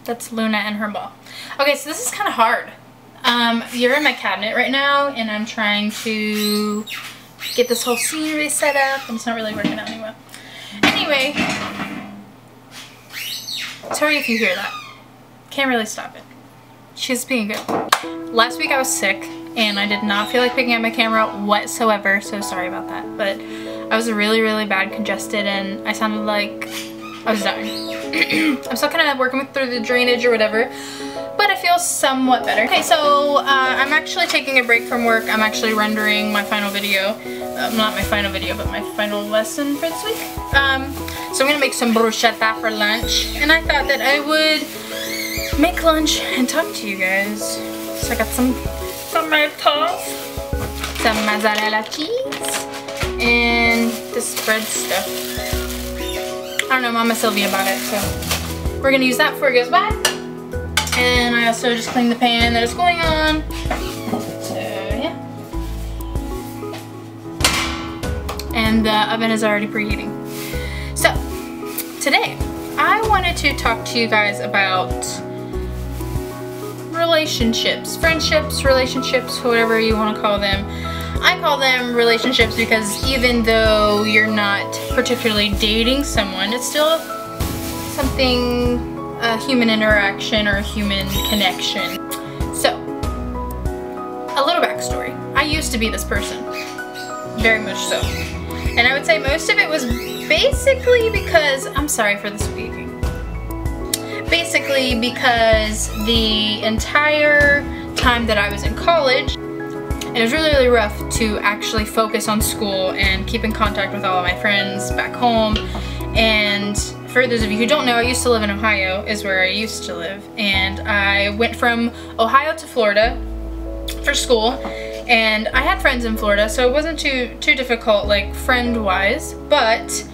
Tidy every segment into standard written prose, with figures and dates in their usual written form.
That's Luna and her ball. Okay, so this is kind of hard. You're in my cabinet right now, and I'm trying to get this whole scenery set up, and it's not really working out anyway. Anyway, sorry if you hear that. Can't really stop it. She's being good. Last week I was sick, and I did not feel like picking up my camera whatsoever, so sorry about that. But I was really, really bad congested, and I sounded like I was dying. I'm still kind of working through the drainage or whatever, but I feel somewhat better. Okay, so I'm actually taking a break from work. I'm actually rendering my final video. Not my final video, but my final lesson for this week. So I'm gonna make some bruschetta for lunch, and I thought that I would make lunch and talk to you guys. So I got some tomatoes, some mozzarella cheese, and this bread stuff. I don't know, Mama Sylvia bought it, so we're gonna use that before it goes bad. And I also just cleaned the pan that it's going on. So yeah. And the oven is already preheating. So today I wanted to talk to you guys about relationships, friendships, relationships, whatever you want to call them. I call them relationships because even though you're not particularly dating someone, it's still something, a human interaction or a human connection. So, a little backstory. I used to be this person, very much so. And I would say most of it was basically because, I'm sorry for the squeaking. Basically because the entire time that I was in college, it was really, really rough to actually focus on school and keep in contact with all of my friends back home. And for those of you who don't know, I used to live in Ohio, is where I used to live. And I went from Ohio to Florida for school. And I had friends in Florida, so it wasn't too difficult, like friend-wise. But,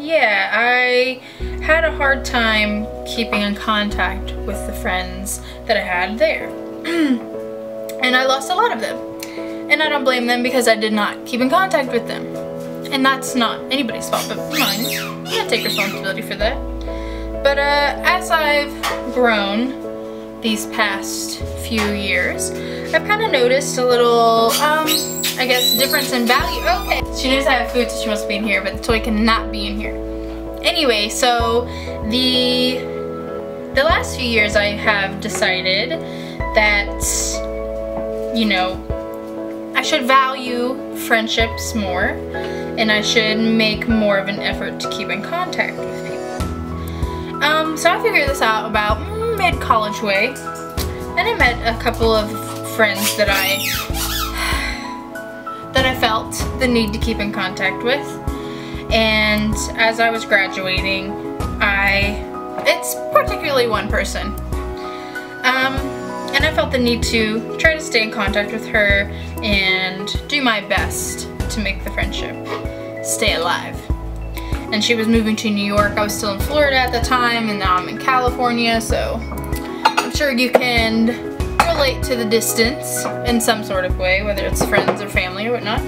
yeah, I had a hard time keeping in contact with the friends that I had there. And I lost a lot of them. And I don't blame them because I did not keep in contact with them. And that's not anybody's fault but mine. I can't take responsibility for that. But as I've grown these past few years, I've kind of noticed a little, I guess, difference in value. Okay, she knows I have food, so she wants to be in here, but the toy cannot be in here. Anyway, so the last few years I have decided that, you know, I should value friendships more, and I should make more of an effort to keep in contact with people. So I figured this out about mid-college way, and I met a couple of friends that I felt the need to keep in contact with. And as I was graduating, it's particularly one person. And I felt the need to try to stay in contact with her and do my best to make the friendship stay alive. And she was moving to New York. I was still in Florida at the time, and now I'm in California, so I'm sure you can relate to the distance in some sort of way, whether it's friends or family or whatnot.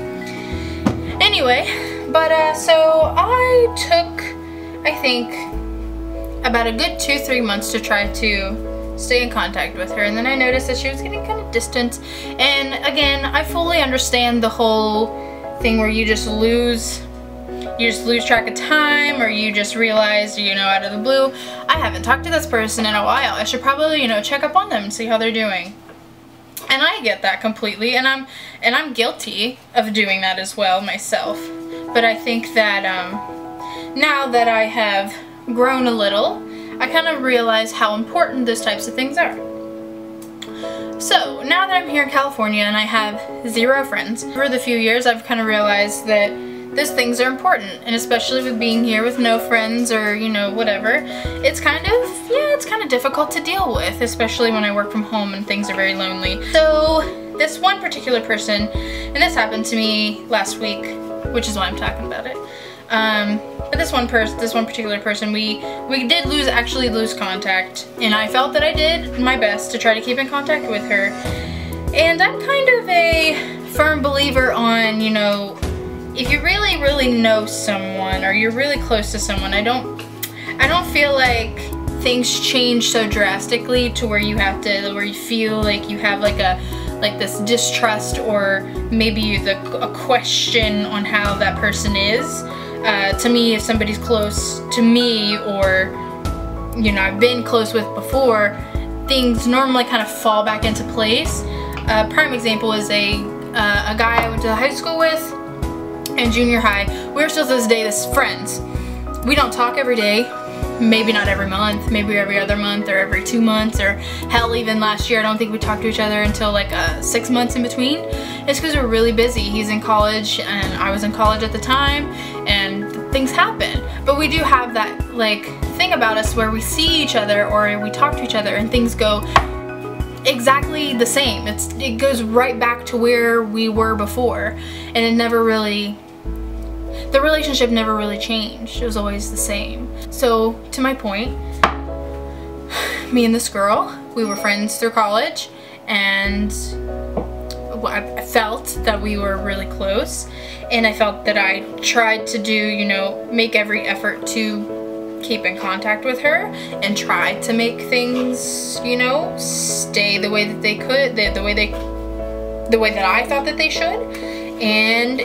Anyway, but so I took, I think, about a good 2-3 months to try to stay in contact with her, and then I noticed that she was getting kind of distant. And again, I fully understand the whole thing where you just lose track of time, or you just realize, you know, out of the blue, I haven't talked to this person in a while. I should probably, you know, check up on them and see how they're doing. And I get that completely, and I'm guilty of doing that as well myself. But I think that now that I have grown a little, I kind of realize how important those types of things are. So now that I'm here in California and I have 0 friends, over the few years I've kind of realized that those things are important, and especially with being here with no friends or, you know, whatever, it's kind of difficult to deal with, especially when I work from home and things are very lonely. So this one particular person, and this happened to me last week, which is why I'm talking about it. But this one particular person, we did actually lose contact, and I felt that I did my best to try to keep in contact with her. And I'm kind of a firm believer on, you know, if you really, really know someone, or you're really close to someone, I don't feel like things change so drastically to where you have to, where you feel like you have like this distrust or maybe a question on how that person is. To me, if somebody's close to me or, you know, I've been close with before, things normally kind of fall back into place. A prime example is a guy I went to high school with in junior high. We're still to this day friends. We don't talk every day, maybe not every month, maybe every other month or every 2 months, or hell, even last year I don't think we talked to each other until like 6 months in between. It's because we're really busy. He's in college and I was in college at the time, and things happen. But we do have that like thing about us where we see each other or we talk to each other and things go exactly the same. It goes right back to where we were before, and it never really, the relationship never really changed. It was always the same. So to my point, me and this girl, we were friends through college, and I felt that we were really close, and I felt that I tried to do, you know, make every effort to keep in contact with her and try to make things, you know, stay the way that they could, the way that I thought that they should. And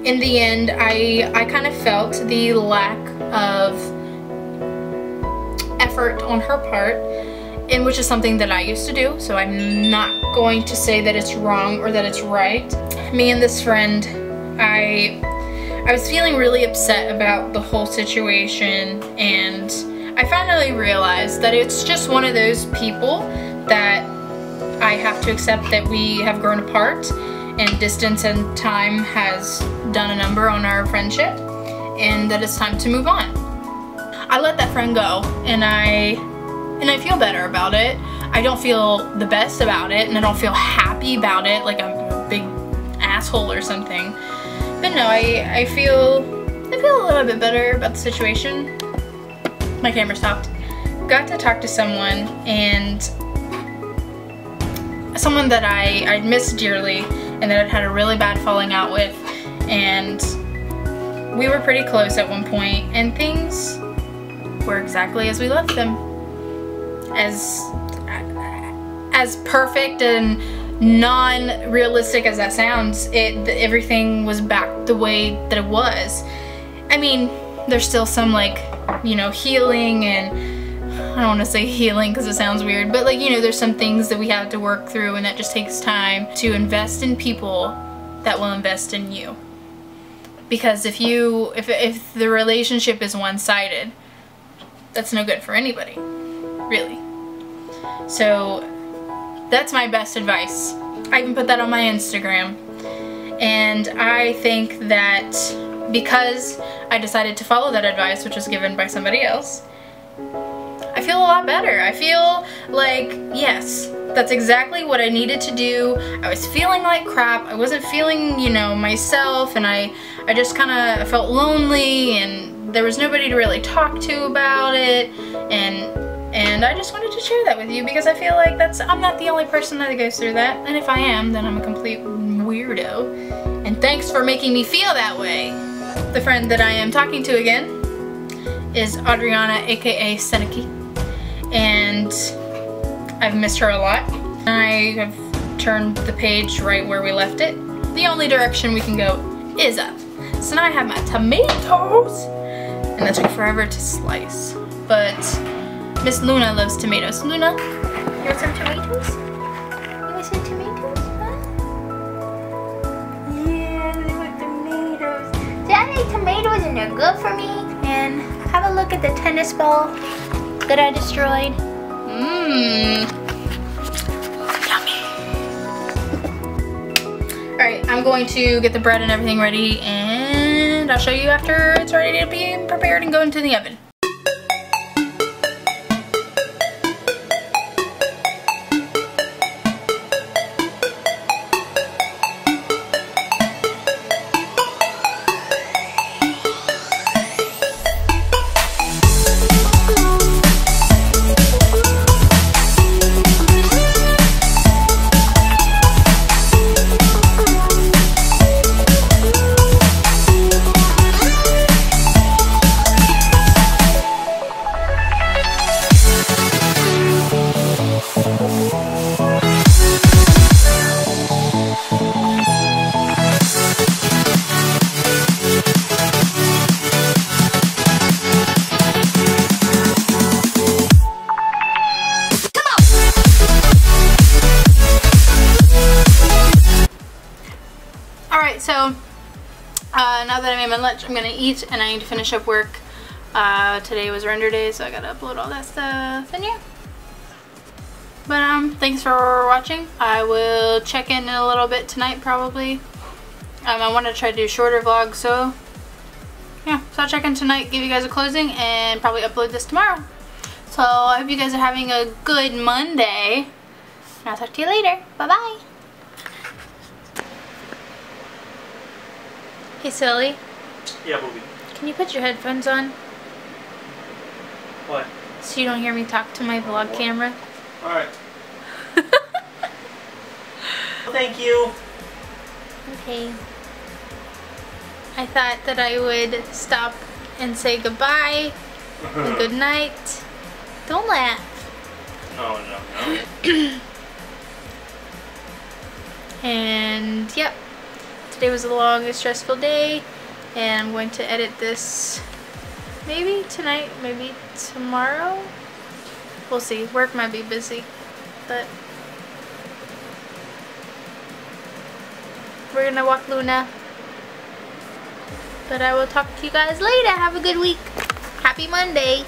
in the end, I kind of felt the lack of effort on her part, and which is something that I used to do, so I'm not going to say that it's wrong or that it's right. Me and this friend, I was feeling really upset about the whole situation, and I finally realized that it's just one of those people that I have to accept that we have grown apart, and distance and time has done a number on our friendship, and that it's time to move on. I let that friend go, and I feel better about it. I don't feel the best about it, and I don't feel happy about it, like I'm a big asshole or something. But no, I feel a little bit better about the situation. My camera stopped. Got to talk to someone, and someone that I'd missed dearly, and that I'd had a really bad falling out with, and we were pretty close at one point, and things were exactly as we left them. As perfect and non-realistic as that sounds, everything was back the way that it was. I mean, there's still some, like, you know, healing, and I don't want to say healing because it sounds weird, but, like, you know, there's some things that we have to work through, and that just takes time to invest in people that will invest in you. Because if the relationship is one-sided, that's no good for anybody, really. So that's my best advice. I even put that on my Instagram, and I think that because I decided to follow that advice, which was given by somebody else, I feel a lot better. I feel like, yes, that's exactly what I needed to do. I was feeling like crap. I wasn't feeling, you know, myself, and I just kind of felt lonely, and there was nobody to really talk to about it, and I just wanted to share that with you because I feel like I'm not the only person that goes through that, and if I am, then I'm a complete weirdo. And thanks for making me feel that way. The friend that I am talking to again is Adriana, aka Seneca, and I've missed her a lot. I have turned the page right where we left it. The only direction we can go is up. So now I have my tomatoes, and that took forever to slice, but Miss Luna loves tomatoes. Luna, you want some tomatoes? You want some tomatoes, huh? Yeah, they want tomatoes. See, I like tomatoes, and they're good for me. And have a look at the tennis ball that I destroyed. Mmm. Yummy. Alright, I'm going to get the bread and everything ready, and I'll show you after it's ready to be prepared and go into the oven. so now that I made my lunch, I'm gonna eat and I need to finish up work. Today was render day, so I gotta upload all that stuff, and yeah. But thanks for watching. I will check in a little bit tonight probably. I want to try to do shorter vlogs, so yeah. So I'll check in tonight, give you guys a closing, and probably upload this tomorrow. So I hope you guys are having a good Monday. And I'll talk to you later. Bye bye. Hey Silly. Yeah, Booby. Can you put your headphones on? What? So you don't hear me talk to my vlog camera. Alright. Thank you. Okay. I thought that I would stop and say goodbye and good night. Don't laugh. Oh, no. And yep. Today was a long and stressful day. And I'm going to edit this maybe tonight, maybe tomorrow. We'll see. Work might be busy, but we're gonna walk Luna. But I will talk to you guys later. Have a good week. Happy Monday.